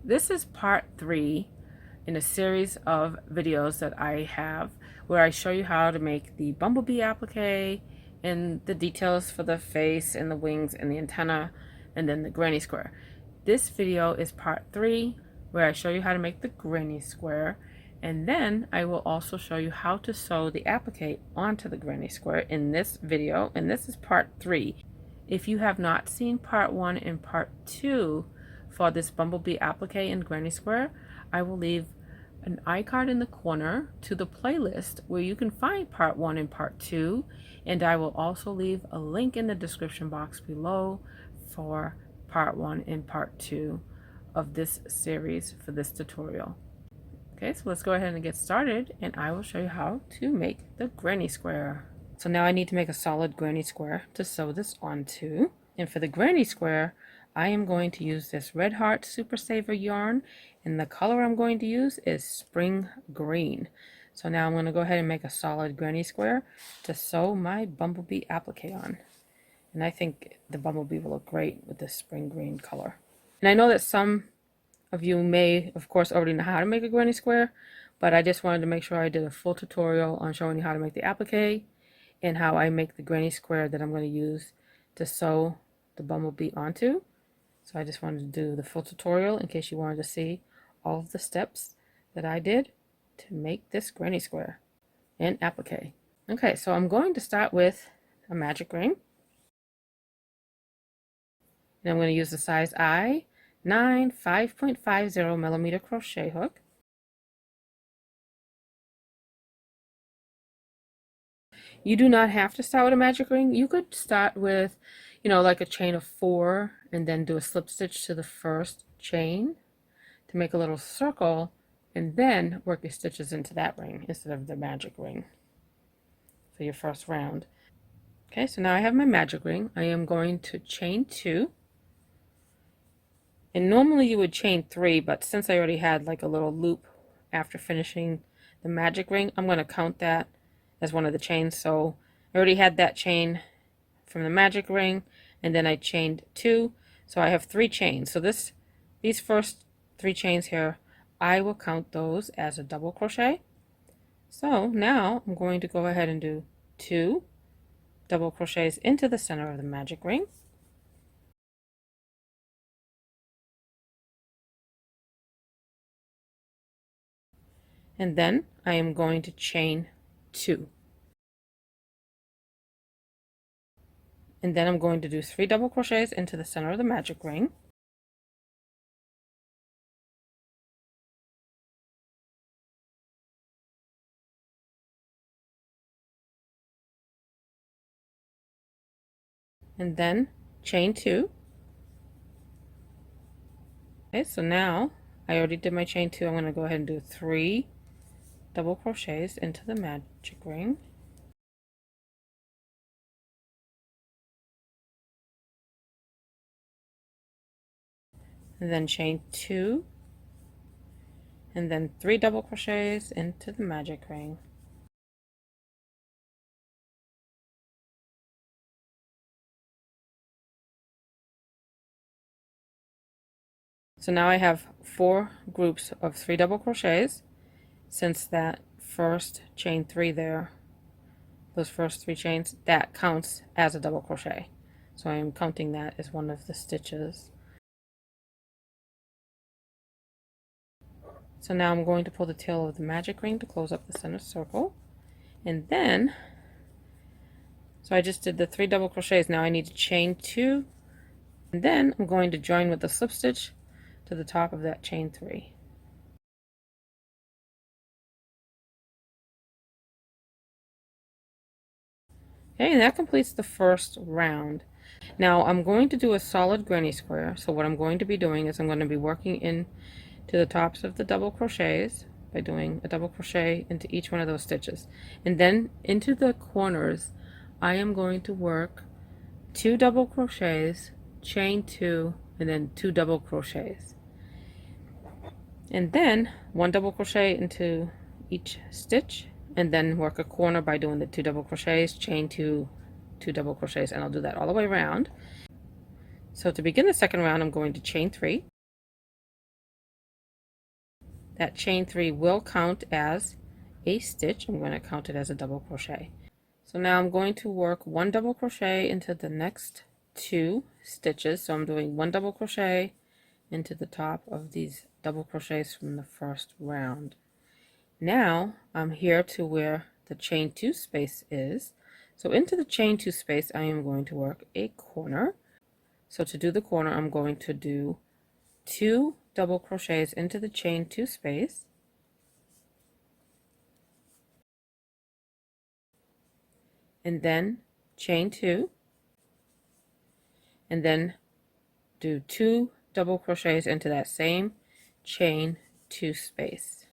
This is part 3 in a series of videos that I have where I show you how to make the Bumblebee applique and the details for the face and the wings and the antenna and then the granny square. This video is part 3 where I show you how to make the granny square, and then I will also show you how to sew the applique onto the granny square in this video, and this is part 3. If you have not seen part 1 and part 2 for this Bumblebee applique and granny square, I will leave an iCard in the corner to the playlist where you can find part 1 and part 2, and I will also leave a link in the description box below for part 1 and part 2 of this series for this tutorial. Okay, so let's go ahead and get started, and I will show you how to make the granny square. So now I need to make a solid granny square to sew this onto, and for the granny square I am going to use this Red Heart Super Saver yarn, and the color I'm going to use is Spring Green. So now I'm going to go ahead and make a solid granny square to sew my Bumblebee applique on. And I think the Bumblebee will look great with this Spring Green color. And I know that some of you may, of course, already know how to make a granny square, but I just wanted to make sure I did a full tutorial on showing you how to make the applique and how I make the granny square that I'm going to use to sew the Bumblebee onto. So I just wanted to do the full tutorial in case you wanted to see all of the steps that I did to make this granny square and applique. Okay, so I'm going to start with a magic ring. And I'm going to use the size I 9 5.50 millimeter crochet hook. You do not have to start with a magic ring. You could start with, like a chain of 4 and then do a slip stitch to the first chain to make a little circle, and then work your stitches into that ring instead of the magic ring for your first round. Okay, so now I have my magic ring. I am going to chain 2. And normally you would chain 3, but since I already had like a little loop after finishing the magic ring, I'm going to count that as one of the chains. So I already had that chain from the magic ring, and then I chained 2, so I have 3 chains. So these first 3 chains here, I will count those as a double crochet. So now I'm going to go ahead and do 2 double crochets into the center of the magic ring. And then I am going to chain 2. And then I'm going to do 3 double crochets into the center of the magic ring. And then chain 2. Okay, so now I already did my chain 2. I'm going to go ahead and do 3 double crochets into the magic ring. And then chain 2, and then 3 double crochets into the magic ring. So now I have 4 groups of 3 double crochets, since that first chain 3 there, those first 3 chains, that counts as a double crochet. So I am counting that as one of the stitches. So now I'm going to pull the tail of the magic ring to close up the center circle. And then, so I just did the 3 double crochets. Now I need to chain 2, and then I'm going to join with the slip stitch to the top of that chain 3. Okay, and that completes the first round. Now I'm going to do a solid granny square. So what I'm going to be doing is I'm going to be working in to the tops of the double crochets by doing a double crochet into each one of those stitches, and then into the corners I am going to work 2 double crochets, chain 2, and then 2 double crochets, and then 1 double crochet into each stitch, and then work a corner by doing the 2 double crochets, chain 2, 2 double crochets, and I'll do that all the way around. So to begin the second round I'm going to chain 3, that chain 3 will count as a stitch. I'm going to count it as a double crochet. So now I'm going to work 1 double crochet into the next 2 stitches. So I'm doing 1 double crochet into the top of these double crochets from the first round. Now I'm here to where the chain 2 space is. So into the chain 2 space I am going to work a corner. So to do the corner I'm going to do 2 double crochets into the chain 2 space, and then chain 2, and then do 2 double crochets into that same chain 2 space.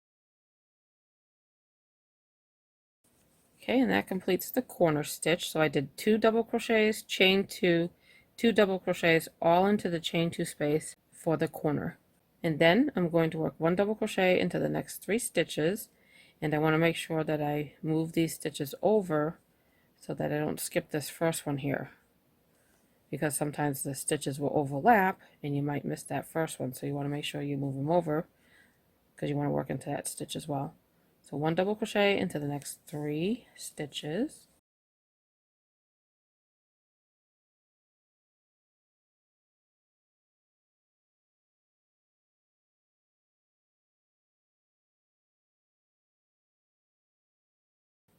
Okay, and that completes the corner stitch. So I did 2 double crochets, chain 2, 2 double crochets, all into the chain 2 space for the corner. And then I'm going to work 1 double crochet into the next 3 stitches, and I want to make sure that I move these stitches over so that I don't skip this first one here, because sometimes the stitches will overlap and you might miss that first one, so you want to make sure you move them over because you want to work into that stitch as well. So 1 double crochet into the next 3 stitches,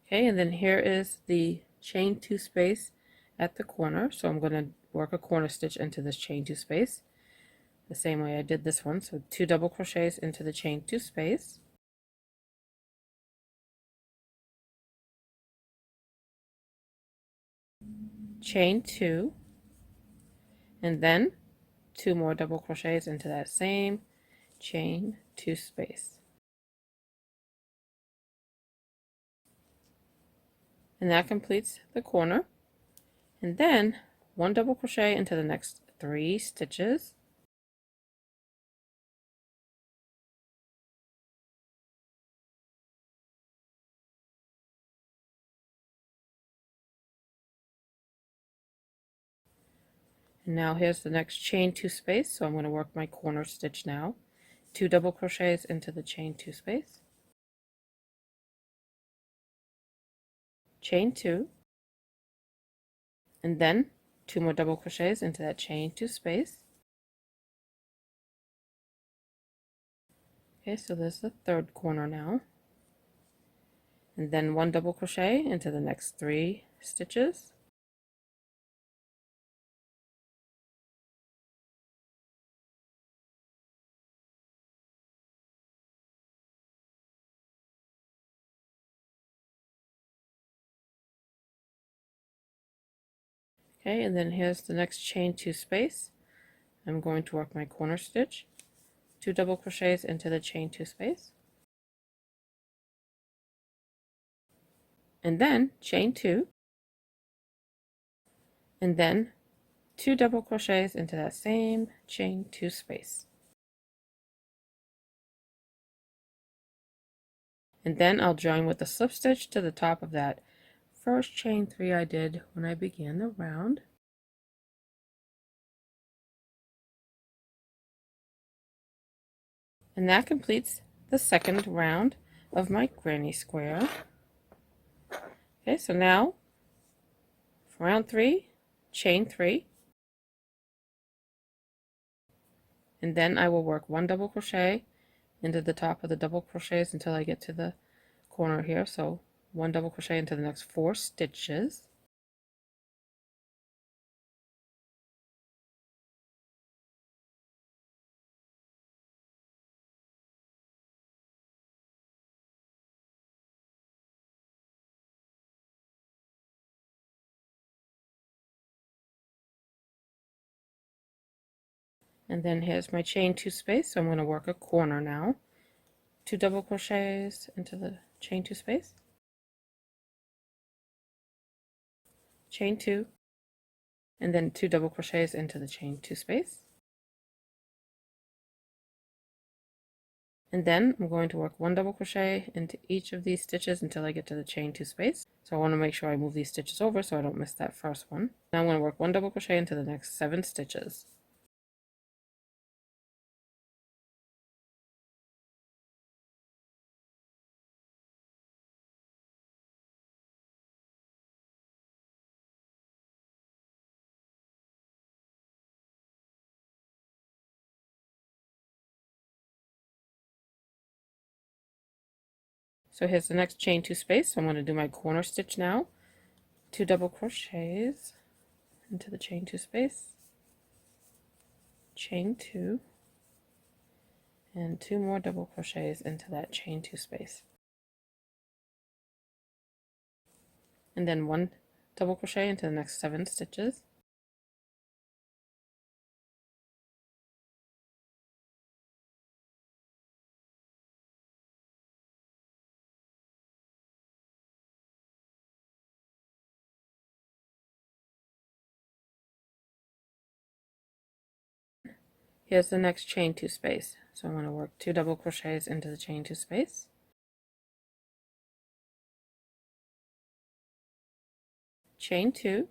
okay, and then here is the chain 2 space at the corner. So I'm going to work a corner stitch into this chain 2 space the same way I did this one. So 2 double crochets into the chain 2 space, chain 2, and then 2 more double crochets into that same chain 2 space. And that completes the corner. And then 1 double crochet into the next 3 stitches, and now here's the next chain 2 space. So I'm going to work my corner stitch now. 2 double crochets into the chain 2 space, chain 2, and then 2 more double crochets into that chain 2 space. Okay, so there's the third corner now, and then 1 double crochet into the next 3 stitches, okay, and then here's the next chain 2 space. I'm going to work my corner stitch, 2 double crochets into the chain 2 space, and then chain 2, and then 2 double crochets into that same chain 2 space. And then I'll join with a slip stitch to the top of that first chain 3 I did when I began the round. And that completes the second round of my granny square. Okay, so now for round 3, chain 3, and then I will work 1 double crochet into the top of the double crochets until I get to the corner here. So 1 double crochet into the next 4 stitches, and then here's my chain 2 space. So I'm going to work a corner now. 2 double crochets into the chain 2 space, chain 2, and then 2 double crochets into the chain 2 space, and then I'm going to work 1 double crochet into each of these stitches until I get to the chain 2 space. So I want to make sure I move these stitches over so I don't miss that first one. Now I'm going to work 1 double crochet into the next 7 stitches, So here's the next chain 2 space. So I'm going to do my corner stitch now. 2 double crochets into the chain 2 space, chain 2, and 2 more double crochets into that chain 2 space. And then 1 double crochet into the next 7 stitches. Here's the next chain 2 space. So I'm going to work 2 double crochets into the chain 2 space, chain 2,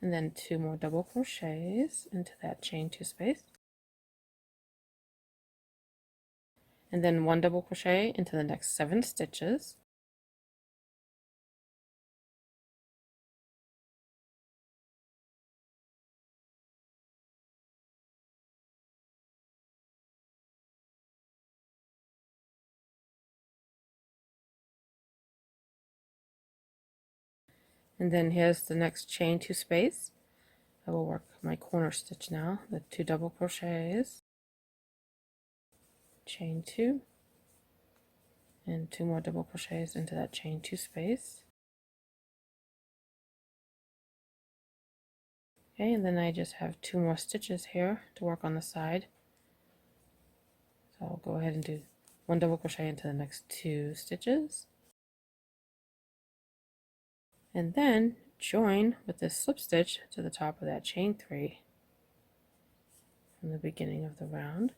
and then 2 more double crochets into that chain 2 space, and then 1 double crochet into the next 7 stitches. And then here's the next chain 2 space. I will work my corner stitch now, the 2 double crochets, chain 2, and 2 more double crochets into that chain 2 space. Okay, and then I just have 2 more stitches here to work on the side. So I'll go ahead and do 1 double crochet into the next 2 stitches, and then join with this slip stitch to the top of that chain 3 from the beginning of the round.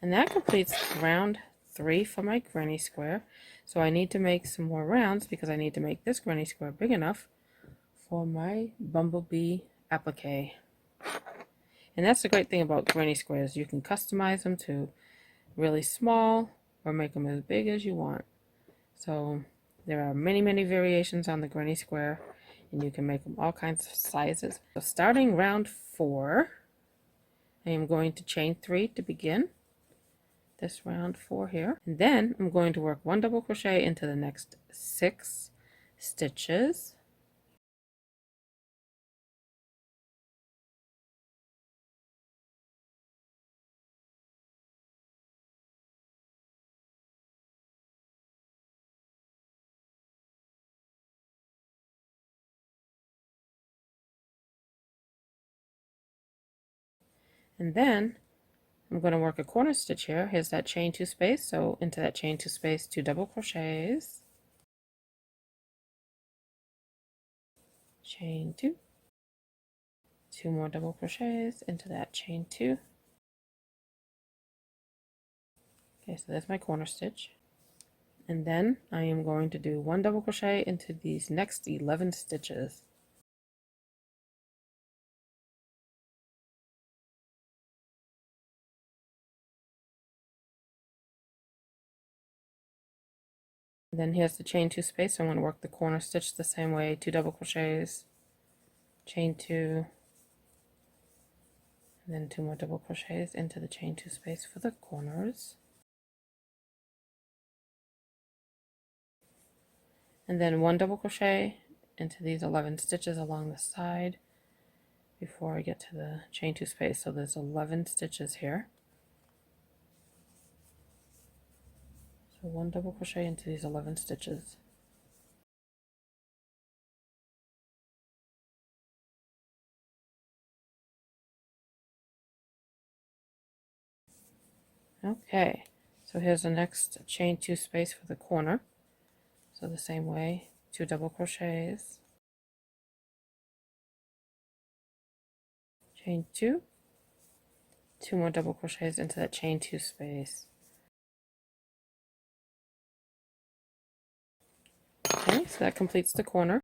And that completes round 3 for my granny square. So I need to make some more rounds because I need to make this granny square big enough for my Bumblebee applique. And that's the great thing about granny squares. You can customize them to really small or make them as big as you want. So there are many variations on the granny square, and you can make them all kinds of sizes. So starting round 4, I am going to chain 3 to begin this round 4 here, and then I'm going to work 1 double crochet into the next 6 stitches, and then I'm going to work a corner stitch here. Here's that chain 2 space, so into that chain 2 space 2 double crochets, chain 2, 2 more double crochets into that chain 2. Okay, so that's my corner stitch. And then I am going to do 1 double crochet into these next 11 stitches. And then here's the chain 2 space. So I'm going to work the corner stitch the same way, 2 double crochets, chain 2, and then 2 more double crochets into the chain 2 space for the corners. And then 1 double crochet into these 11 stitches along the side before I get to the chain 2 space. So there's 11 stitches here. So 1 double crochet into these 11 stitches. Okay, so here's the next chain 2 space for the corner. So the same way, 2 double crochets, chain 2, 2 more double crochets into that chain 2 space. Okay, so that completes the corner.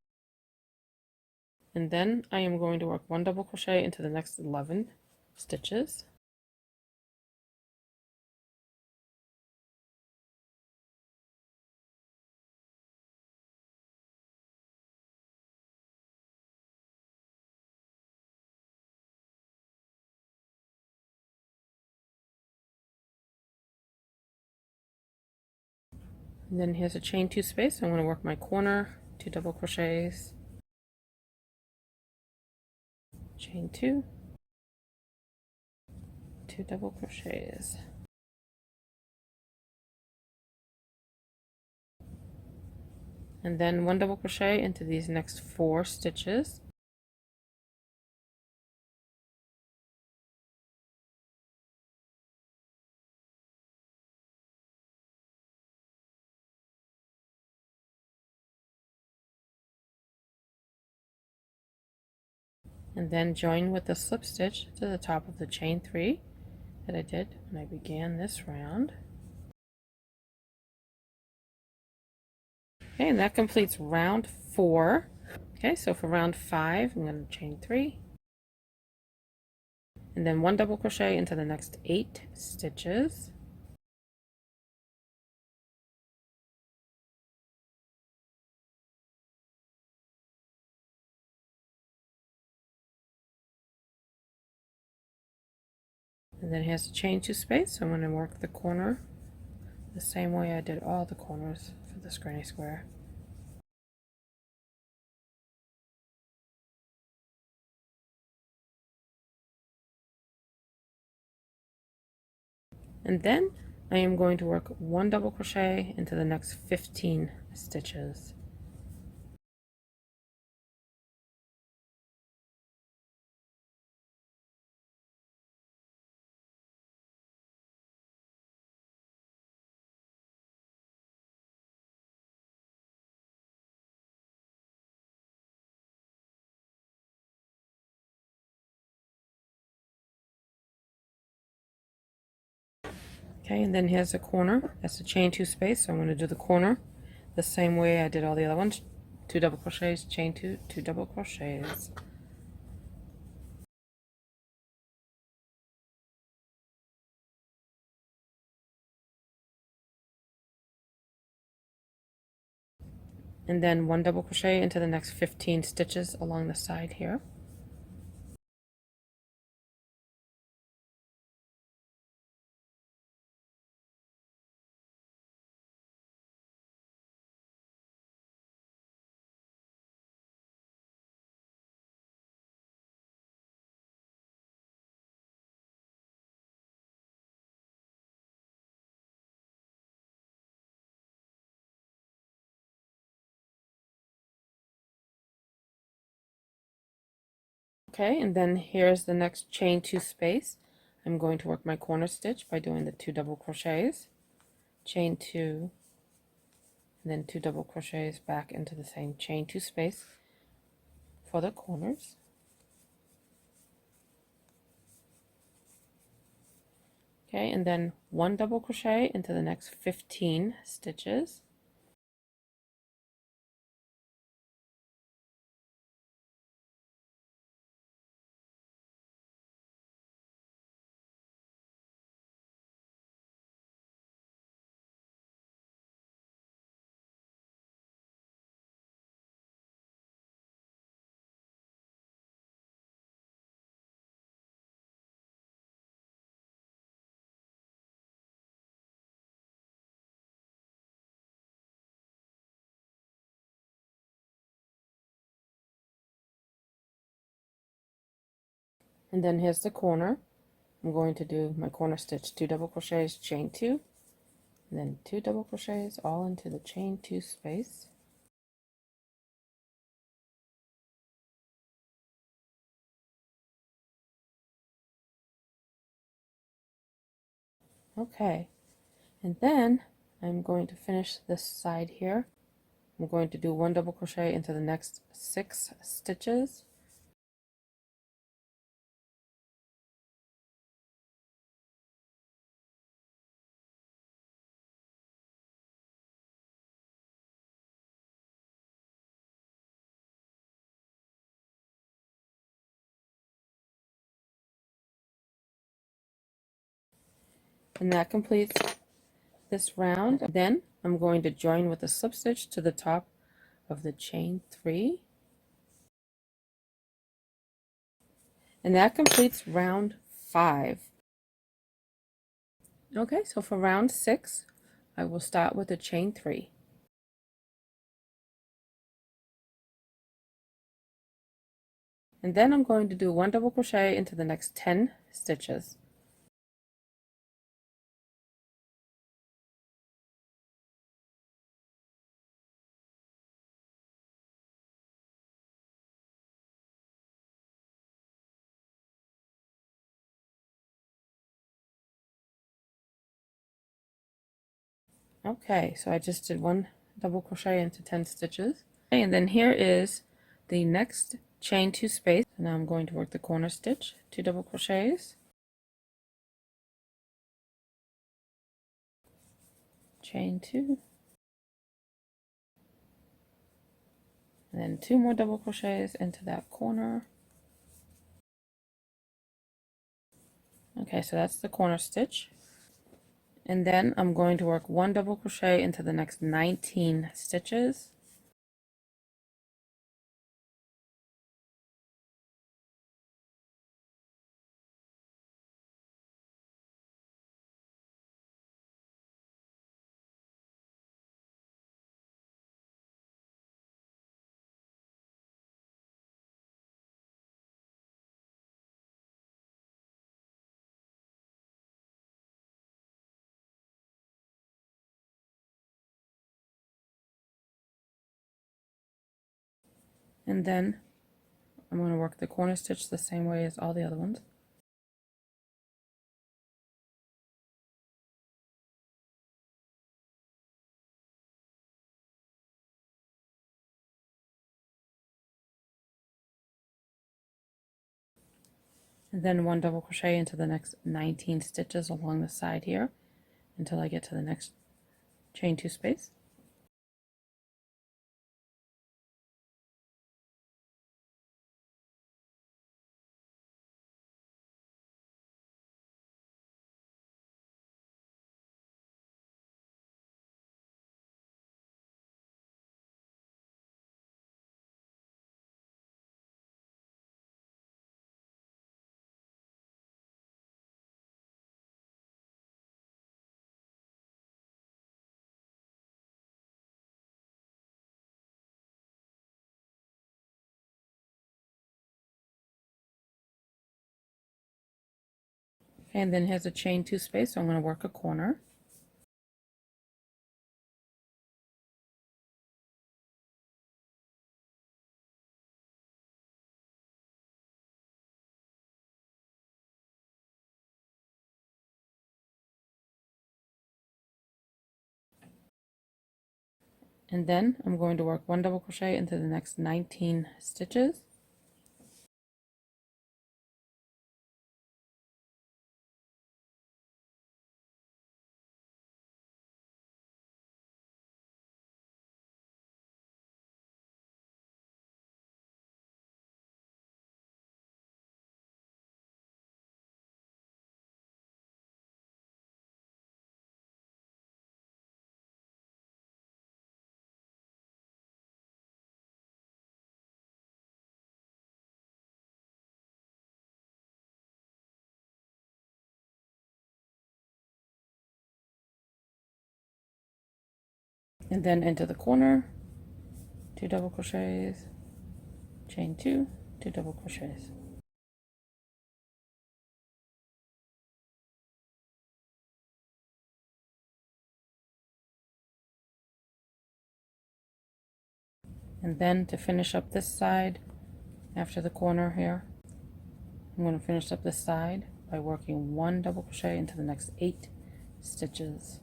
And then I am going to work 1 double crochet into the next 11 stitches. And then here's a chain 2 space. I'm going to work my corner, 2 double crochets, chain 2, 2 double crochets. And then 1 double crochet into these next 4 stitches. And then join with the slip stitch to the top of the chain 3 that I did when I began this round. Okay, and that completes round 4. Okay, so for round 5, I'm going to chain 3, and then 1 double crochet into the next 8 stitches. And then here's the chain 2 space, so I'm going to work the corner the same way I did all the corners for this granny square. And then I am going to work 1 double crochet into the next 15 stitches. Okay, and then here's the corner. That's the chain 2 space, so I'm going to do the corner the same way I did all the other ones. 2 double crochets, chain 2, 2 double crochets. And then 1 double crochet into the next 15 stitches along the side here. Okay, and then here's the next chain 2 space. I'm going to work my corner stitch by doing the 2 double crochets, chain 2, and then 2 double crochets back into the same chain 2 space for the corners. Okay, and then 1 double crochet into the next 15 stitches. And then here's the corner. I'm going to do my corner stitch, 2 double crochets, chain 2, and then 2 double crochets all into the chain 2 space. Okay, and then I'm going to finish this side here. I'm going to do 1 double crochet into the next 6 stitches. And that completes this round. Then I'm going to join with a slip stitch to the top of the chain 3. And that completes round 5. Okay, so for round 6, I will start with a chain 3. And then I'm going to do 1 double crochet into the next 10 stitches. Okay, so I just did 1 double crochet into 10 stitches. Okay, and then here is the next chain 2 space. Now I'm going to work the corner stitch, 2 double crochets, chain 2, and then 2 more double crochets into that corner. Okay, so that's the corner stitch. And then I'm going to work 1 double crochet into the next 19 stitches. And then I'm going to work the corner stitch the same way as all the other ones. And then 1 double crochet into the next 19 stitches along the side here until I get to the next chain 2 space. And then here's a chain 2 space, so I'm going to work a corner. And then I'm going to work 1 double crochet into the next 19 stitches. And then into the corner, 2 double crochets, chain 2, 2 double crochets. And then to finish up this side, after the corner here, I'm going to finish up this side by working 1 double crochet into the next 8 stitches.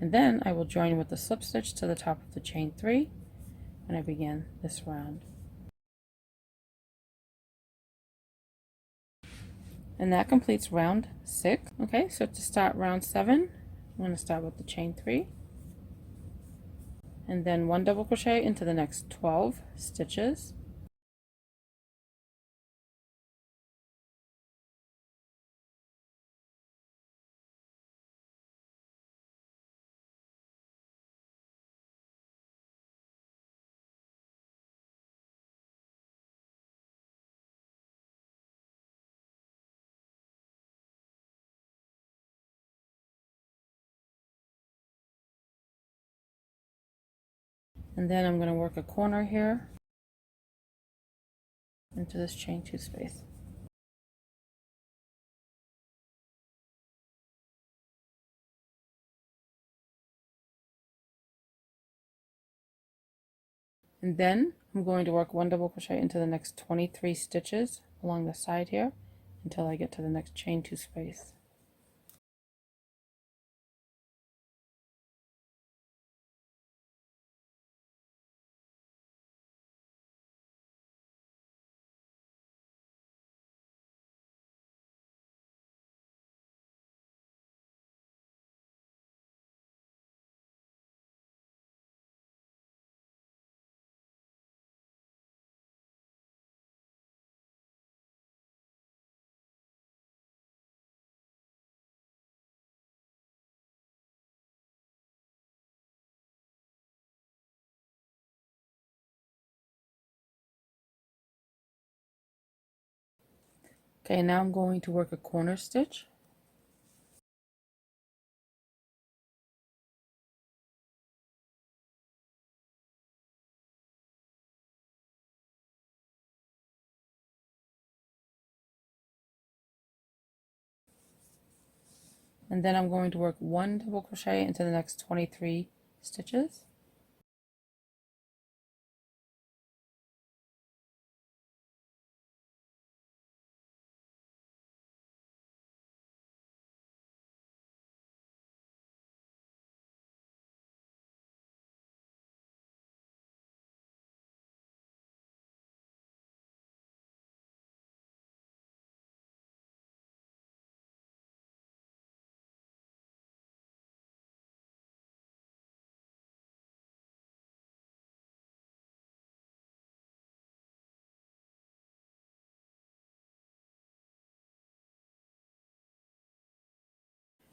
And then I will join with the slip stitch to the top of the chain 3 when I begin this round. And that completes round 6. Okay, so to start round 7, I'm going to start with the chain 3 and then 1 double crochet into the next 12 stitches. And then I'm going to work a corner here into this chain 2 space. And then I'm going to work 1 double crochet into the next 23 stitches along the side here until I get to the next chain 2 space. Okay, now I'm going to work a corner stitch. And then I'm going to work 1 double crochet into the next 23 stitches.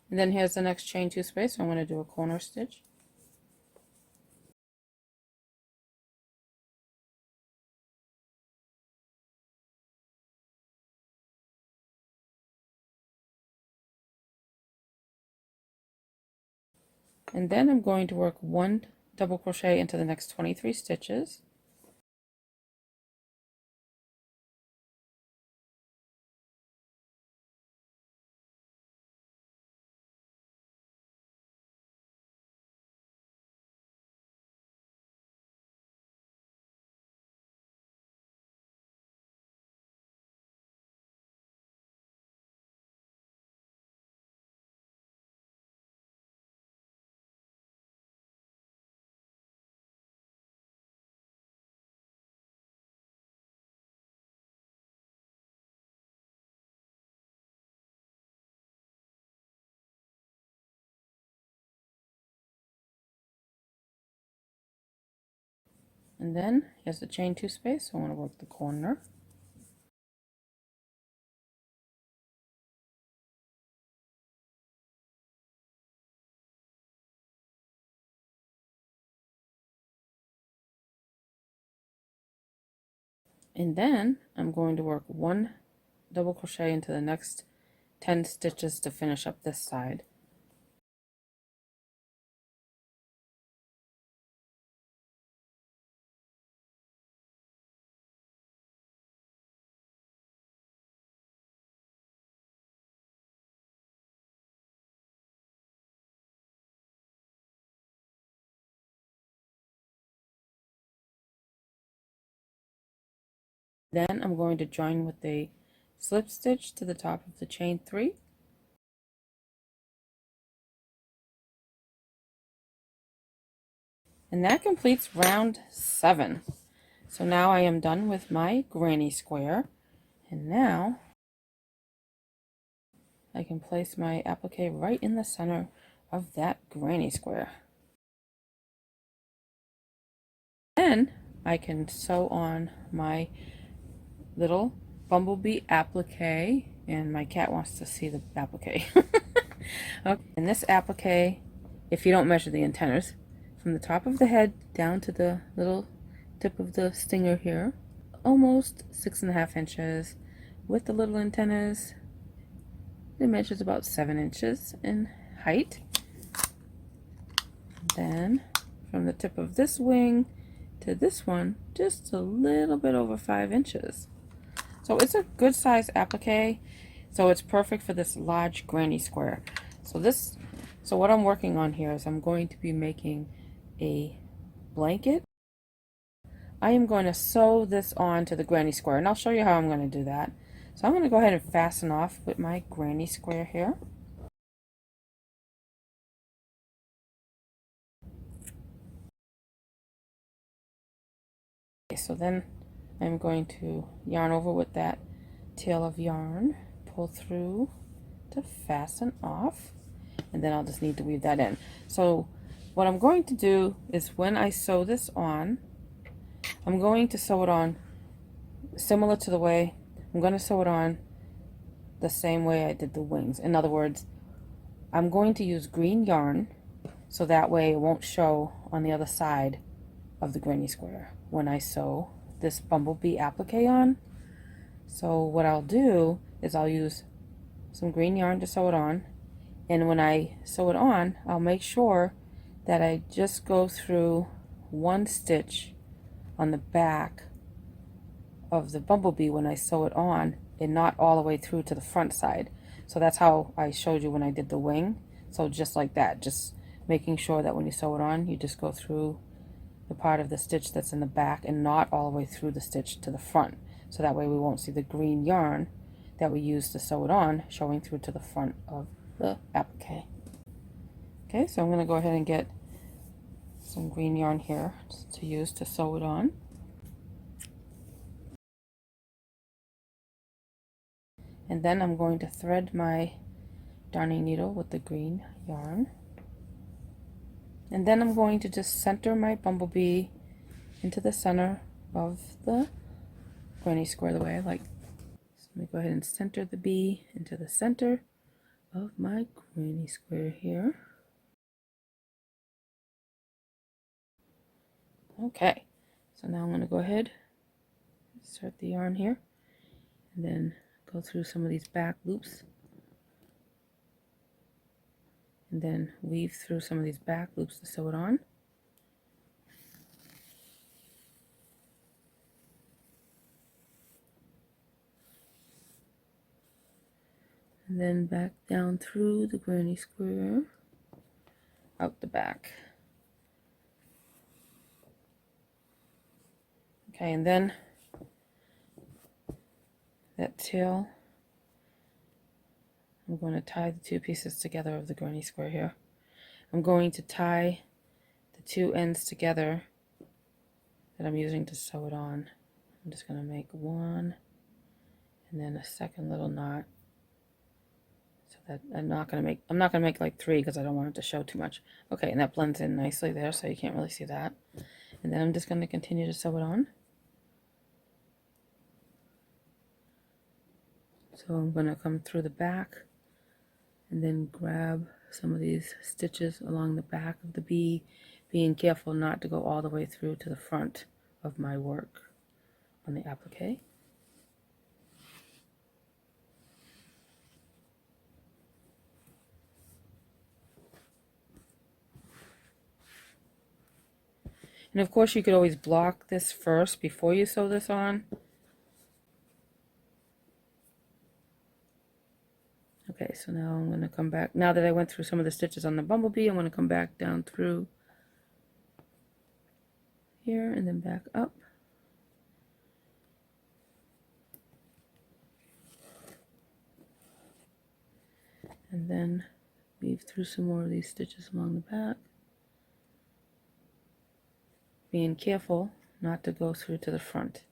And then here's the next chain 2 space, so I'm going to do a corner stitch. And then I'm going to work 1 double crochet into the next 23 stitches. And then here's the chain 2 space, so I want to work the corner. And then I'm going to work 1 double crochet into the next 10 stitches to finish up this side. Then I'm going to join with a slip stitch to the top of the chain 3. And that completes round 7. So now I am done with my granny square. And now I can place my applique right in the center of that granny square. Then I can sew on my little Bumblebee applique, and my cat wants to see the applique. Okay, and this applique, if you don't measure the antennas, from the top of the head down to the little tip of the stinger here, almost 6.5 inches. With the little antennas, it measures about 7 inches in height. Then from the tip of this wing to this one just a little bit over 5 inches. So it's a good size applique. So it's perfect for this large granny square. So what I'm working on here is I'm going to be making a blanket. I am going to sew this on to the granny square, and I'll show you how I'm going to do that. So I'm going to go ahead and fasten off with my granny square here. Okay, so then I'm going to yarn over with that tail of yarn, pull through to fasten off, and then I'll just need to weave that in. So what I'm going to do is when I sew this on, I'm going to sew it on similar to the way I'm going to sew it on the same way I did the wings. In other words, I'm going to use green yarn so that way it won't show on the other side of the granny square when I sew this Bumblebee applique on. So what I'll do is I'll use some green yarn to sew it on, and when I sew it on, I'll make sure that I just go through one stitch on the back of the Bumblebee when I sew it on, and not all the way through to the front side. So that's how I showed you when I did the wing. So just like that, just making sure that when you sew it on, you just go through the part of the stitch that's in the back and not all the way through the stitch to the front. So that way we won't see the green yarn that we used to sew it on showing through to the front of the applique. Okay, so I'm going to go ahead and get some green yarn here to use to sew it on. And then I'm going to thread my darning needle with the green yarn. And then I'm going to just center my Bumblebee into the center of the granny square the way I like. So let me go ahead and center the bee into the center of my granny square here. Okay, so now I'm going to go ahead, insert the yarn here, and then go through some of these back loops, and then weave through some of these back loops to sew it on. And then back down through the granny square, out the back. Okay, and then that tail, I'm going to tie the two pieces together of the granny square here. I'm going to tie the two ends together that I'm using to sew it on. I'm just going to make one and then a second little knot. So that I'm not going to make like 3 because I don't want it to show too much. Okay, and that blends in nicely there, so you can't really see that. And then I'm just going to continue to sew it on. So I'm going to come through the back and then grab some of these stitches along the back of the bee, being careful not to go all the way through to the front of my work on the applique. And of course you could always block this first before you sew this on. Okay, so now I'm going to come back. Now that I went through some of the stitches on the Bumblebee, I'm going to come back down through here and then back up. And then weave through some more of these stitches along the back. Being careful not to go through to the front.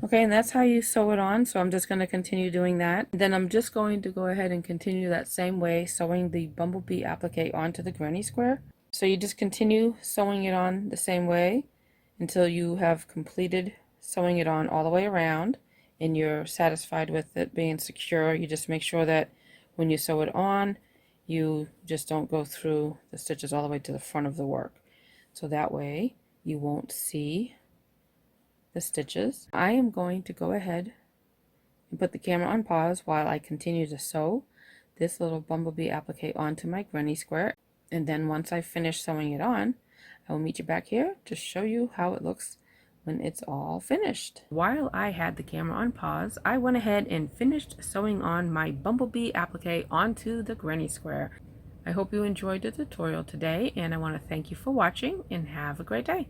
Okay, and that's how you sew it on. So I'm just going to continue doing that. Then I'm just going to go ahead and continue that same way, sewing the Bumblebee applique onto the granny square. So you just continue sewing it on the same way until you have completed sewing it on all the way around and you're satisfied with it being secure. You just make sure that when you sew it on, you just don't go through the stitches all the way to the front of the work. So that way you won't see the stitches. I am going to go ahead and put the camera on pause while I continue to sew this little Bumblebee applique onto my granny square. And then once I finish sewing it on, I will meet you back here to show you how it looks when it's all finished. While I had the camera on pause, I went ahead and finished sewing on my Bumblebee applique onto the granny square. I hope you enjoyed the tutorial today, and I want to thank you for watching and have a great day.